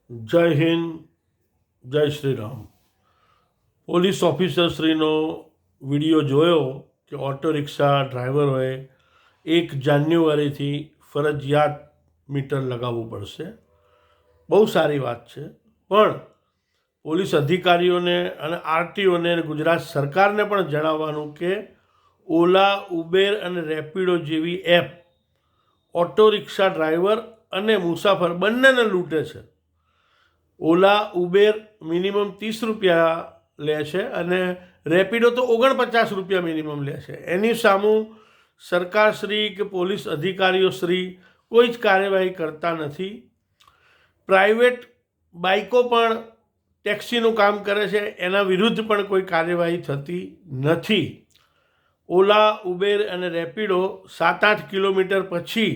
જય હિન્દ, જય Shri Ram. Police ઓફિસરશ્રીનો video જોયો કે ઓટો રિક્ષા ડ્રાઈવરોએ 1 જાન્યુઆરીથી ફરજિયાત મીટર લગાવવું પડશે. બહુ સારી વાત છે, પણ પોલીસ અધિકારીઓને અને આરટીઓને ગુજરાત સરકારને પણ જણાવવાનું કે ઓલા, ઉબેર અને રેપિડો જેવી એપ ઓટો રિક્ષા ડ્રાઈવર અને મુસાફર બંનેને લૂંટે છે. ઓલા, ઉબેર મિનિમમ 30 રૂપિયા લે છે અને રેપિડો તો 49 રૂપિયા મિનિમમ લે છે. એની સામું સરકારશ્રી કે પોલીસ અધિકારીઓશ્રી કોઈ જ કાર્યવાહી કરતા નથી. પ્રાઇવેટ બાઇકો પણ ટેક્સીનું કામ કરે છે, એના વિરુદ્ધ પણ કોઈ કાર્યવાહી થતી નથી. ઓલા, ઉબેર અને રેપિડો 7-8 કિલોમીટર પછી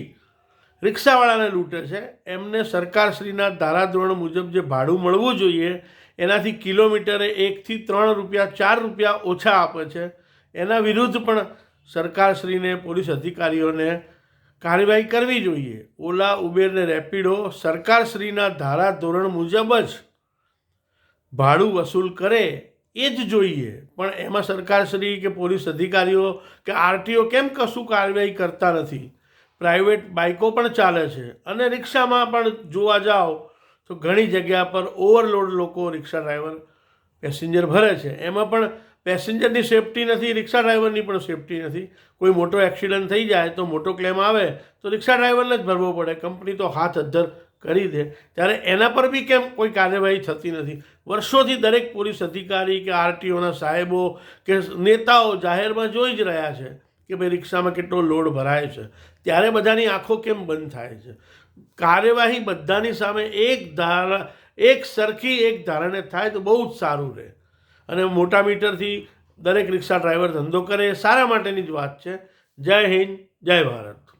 રિક્ષાવાળાને લૂંટે છે. એમને સરકારશ્રીના ધારાધોરણ મુજબ જે ભાડું મળવું જોઈએ એનાથી કિલોમીટરે 1થી 3 રૂપિયા 4 રૂપિયા ઓછા આપે છે. એના વિરુદ્ધ પણ સરકારશ્રીને, પોલીસ અધિકારીઓને કાર્યવાહી કરવી જોઈએ. ઓલા, ઉબેર ને રેપિડો સરકારશ્રીના ધારાધોરણ મુજબ જ ભાડું વસૂલ કરે એ જ જોઈએ, પણ એમાં સરકારશ્રી કે પોલીસ અધિકારીઓ કે આરટીઓ કેમ કશું કાર્યવાહી કરતા નથી? પ્રાઇવેટ બાઇકો પણ ચાલે છે અને રિક્ષામાં પણ જોવા જાઓ તો ઘણી જગ્યા પર ઓવરલોડ લોકો રિક્ષા ડ્રાઈવર પેસેન્જર ભરે છે. એમાં પણ પેસેન્જરની સેફટી નથી, રિક્ષા ડ્રાઈવરની પણ સેફટી નથી. કોઈ મોટો એક્સિડન્ટ થઈ જાય તો મોટો ક્લેમ આવે તો રિક્ષા ડ્રાઈવરને જ ભરવો પડે, કંપની તો હાથ અદ્ધર કરી દે. ત્યારે એના પર બી કેમ કોઈ કાર્યવાહી થતી નથી? વર્ષોથી દરેક પોલીસ અધિકારી કે આરટીઓના સાહેબો કે નેતાઓ જાહેરમાં જોઈ જ રહ્યા છે કે ભાઈ રિક્ષામાં કેટલો લોડ ભરાય છે. ત્યારે બધાની આંખો કેમ બંધ થાય છે? કાર્યવાહી બધાની સામે એક સરખી એક ધારણે થાય તો બહુ જ સારું રહે. અને મોટા મીટરથી દરેક રિક્ષા ડ્રાઈવર ધંધો કરે એ સારા માટેની જ વાત છે. જય હિન્દ, જય ભારત.